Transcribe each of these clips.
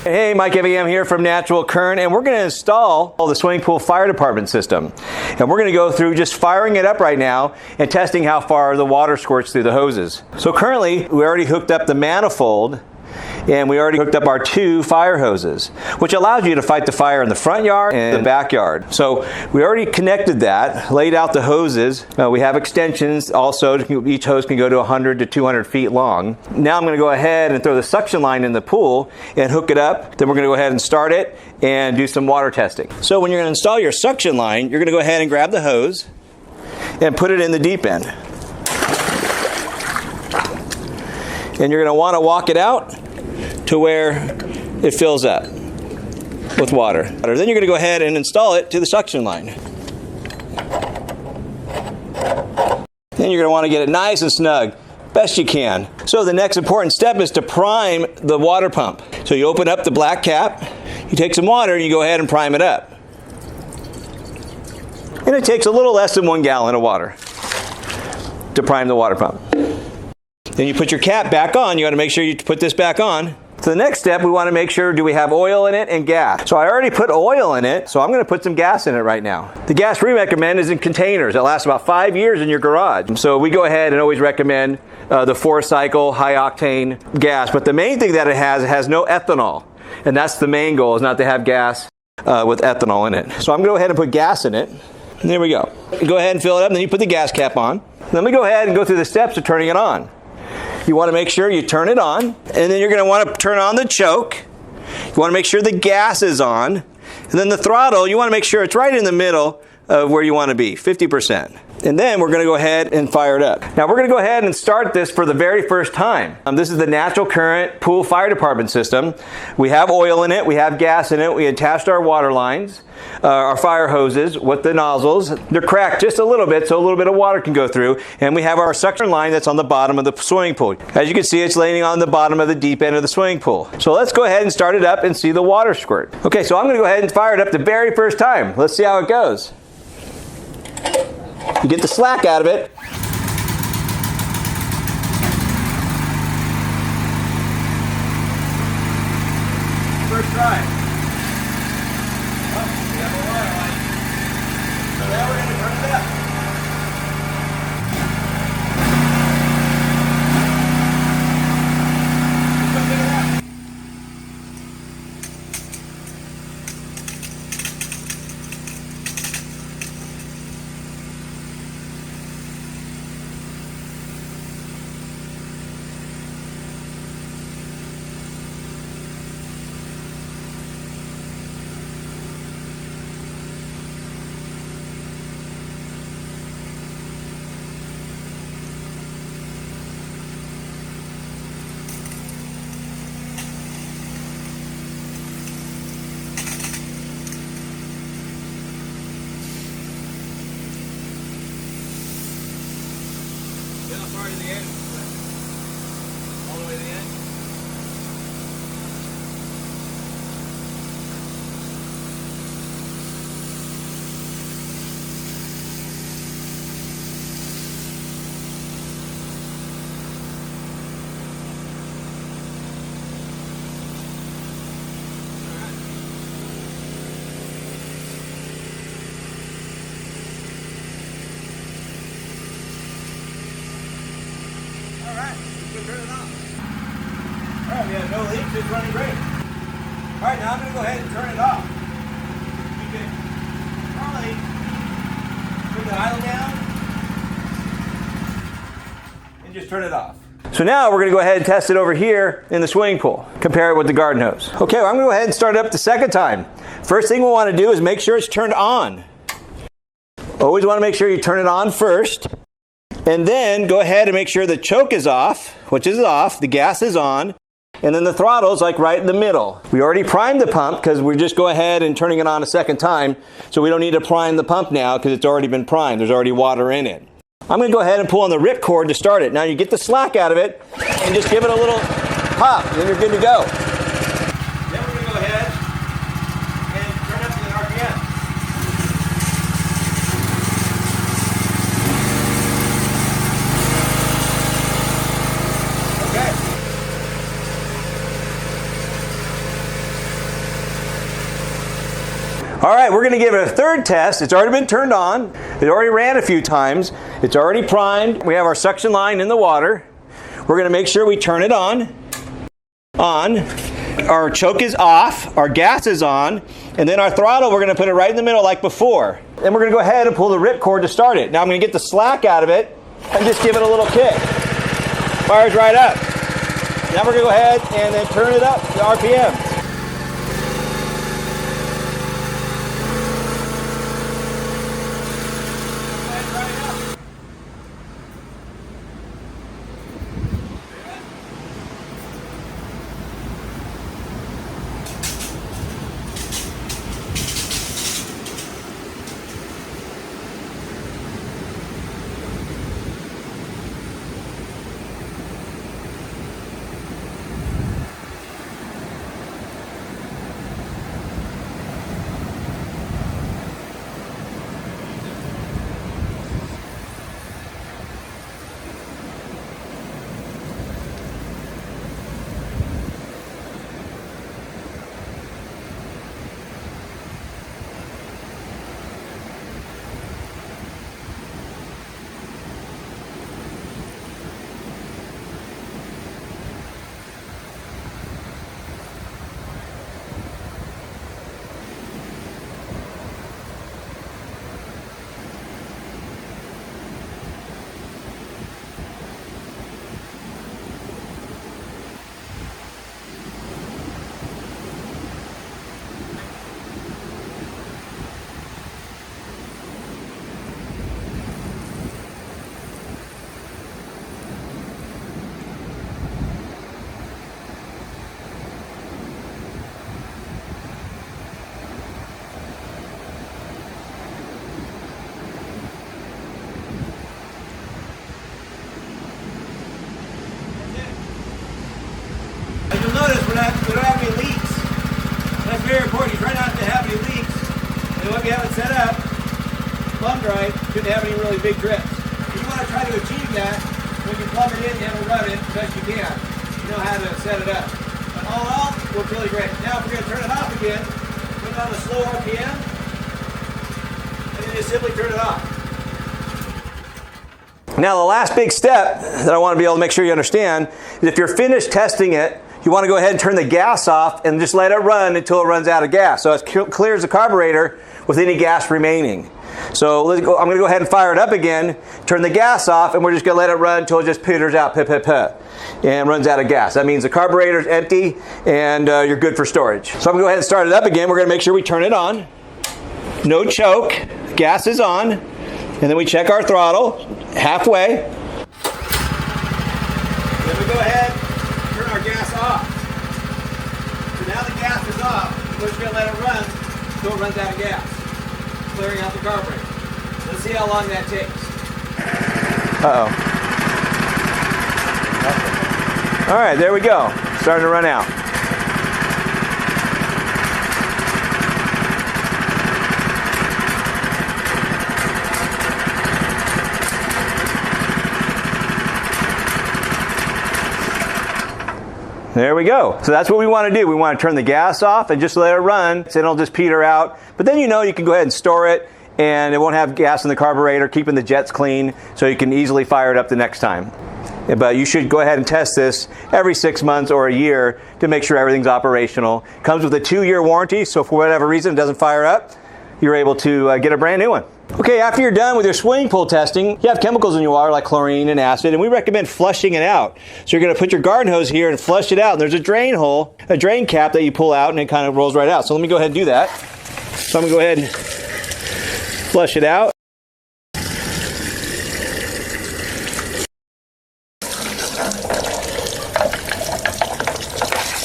Hey, Mike Evans here from Natural Current, and we're going to install the swimming pool fire department system. And we're going to go through just firing it up right now and testing how far the water squirts through the hoses. So currently, we already hooked up the manifold, and we already hooked up our 2 fire hoses, which allows you to fight the fire in the front yard and the backyard. So we already connected that, laid out the hoses. We have extensions also. Each hose can go to 100 to 200 feet long. Now I'm going to go ahead and throw the suction line in the pool and hook it up. Then we're going to go ahead and start it and do some water testing. So when you're going to install your suction line, you're going to go ahead and grab the hose and put it in the deep end. And you're going to want to walk it out to where it fills up with water. Then you're going to go ahead and install it to the suction line. Then you're going to want to get it nice and snug, best you can. So the next important step is to prime the water pump. So you open up the black cap, you take some water, and you go ahead and prime it up. And it takes a little less than 1 gallon of water to prime the water pump. Then you put your cap back on. You got to make sure you put this back on. So the next step, we want to make sure, do we have oil in it and gas? So I already put oil in it, so I'm going to put some gas in it right now. The gas we recommend is in containers. It lasts about 5 years in your garage. So we go ahead and always recommend the 4-cycle high-octane gas. But the main thing that it has no ethanol. And that's the main goal, is not to have gas with ethanol in it. So I'm going to go ahead and put gas in it. And there we go. You go ahead and fill it up, and then you put the gas cap on. Then we go ahead and go through the steps of turning it on. You want to make sure you turn it on, and then you're going to want to turn on the choke. You want to make sure the gas is on, and then the throttle, you want to make sure it's right in the middle of where you want to be, 50%. And then we're going to go ahead and fire it up. Now we're going to go ahead and start this for the very first time. This is the Natural Current Pool Fire Department system. We have oil in it, we have gas in it, we attached our water lines, our fire hoses with the nozzles. They're cracked just a little bit so a little bit of water can go through. And we have our suction line that's on the bottom of the swimming pool. As you can see, it's laying on the bottom of the deep end of the swimming pool. So let's go ahead and start it up and see the water squirt. Okay, so I'm going to go ahead and fire it up the very first time. Let's see how it goes. You get the slack out of it. First try. Oh, we have a water line. So now we're going to turn it up. To the end. All the way to the end. Turn it off. All right, we have no leaks, it's running great. All right, now I'm going to go ahead and turn it off. You can probably put the idle down and just turn it off. So now we're going to go ahead and test it over here in the swimming pool. Compare it with the garden hose. Okay, well, I'm going to go ahead and start it up the second time. First thing we want to do is make sure it's turned on. Always want to make sure you turn it on first. And then go ahead and make sure the choke is off, which is off, the gas is on, and then the throttle is like right in the middle. We already primed the pump because we just go ahead and turning it on a second time, so we don't need to prime the pump now because it's already been primed. There's already water in it. I'm going to go ahead and pull on the rip cord to start it. Now you get the slack out of it and just give it a little pop, then you're good to go. Then we're going to go ahead and turn up the RPM. All right, we're going to give it a third test. It's already been turned on. It already ran a few times. It's already primed. We have our suction line in the water. We're going to make sure we turn it on. Our choke is off. Our gas is on. And then our throttle, we're going to put it right in the middle like before. Then we're going to go ahead and pull the ripcord to start it. Now I'm going to get the slack out of it and just give it a little kick. Fires right up. Now we're going to go ahead and then turn it up to RPM. You'll notice we don't have any leaks. That's very important. You try not to have any leaks. And when you have it set up, plumb dry, shouldn't have any really big drips. You want to try to achieve that when you plumb it in, you have to run it as best you can. You know how to set it up. But all in all, it works really great. Now if we're going to turn it off again, put it on a slow RPM, and then just simply turn it off. Now the last big step that I want to be able to make sure you understand is if you're finished testing it, you want to go ahead and turn the gas off and just let it run until it runs out of gas. So it clears the carburetor with any gas remaining. So I'm going to go ahead and fire it up again, turn the gas off, and we're just going to let it run until it just peters out, and runs out of gas. That means the carburetor's empty and you're good for storage. So I'm going to go ahead and start it up again. We're going to make sure we turn it on. No choke. Gas is on. And then we check our throttle halfway. Then we go ahead and turn our gas off. So now the gas is off. We're just going to let it run until it runs out of gas, clearing out the carburetor. Let's see how long that takes. All right, there we go. Starting to run out. There we go. So that's what we want to do. We want to turn the gas off and just let it run, so it'll just peter out. But then you can go ahead and store it, and it won't have gas in the carburetor, keeping the jets clean, so you can easily fire it up the next time. But you should go ahead and test this every 6 months or a year to make sure everything's operational. Comes with a 2-year warranty, so for whatever reason it doesn't fire up, you're able to get a brand new one. Okay, after you're done with your swimming pool testing, you have chemicals in your water like chlorine and acid, and we recommend flushing it out. So you're going to put your garden hose here and flush it out. And there's a drain hole, a drain cap that you pull out, and it kind of rolls right out. So let me go ahead and do that. So I'm going to go ahead and flush it out.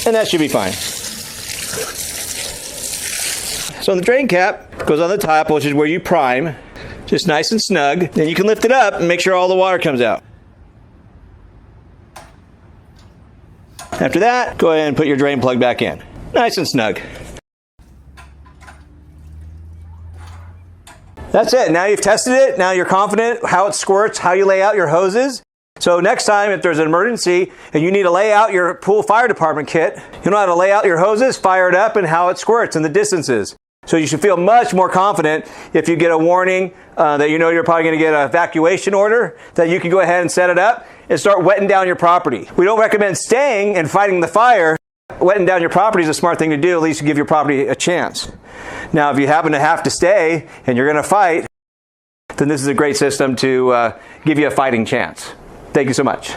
And that should be fine. So the drain cap goes on the top, which is where you prime, just nice and snug. Then you can lift it up and make sure all the water comes out. After that, go ahead and put your drain plug back in. Nice and snug. That's it. Now you've tested it. Now you're confident how it squirts, how you lay out your hoses. So next time, if there's an emergency and you need to lay out your pool fire department kit, you know how to lay out your hoses, fire it up, and how it squirts and the distances. So you should feel much more confident if you get a warning that you know you're probably going to get an evacuation order, that you can go ahead and set it up and start wetting down your property. We don't recommend staying and fighting the fire. Wetting down your property is a smart thing to do, at least to give your property a chance. Now, if you happen to have to stay and you're going to fight, then this is a great system to give you a fighting chance. Thank you so much.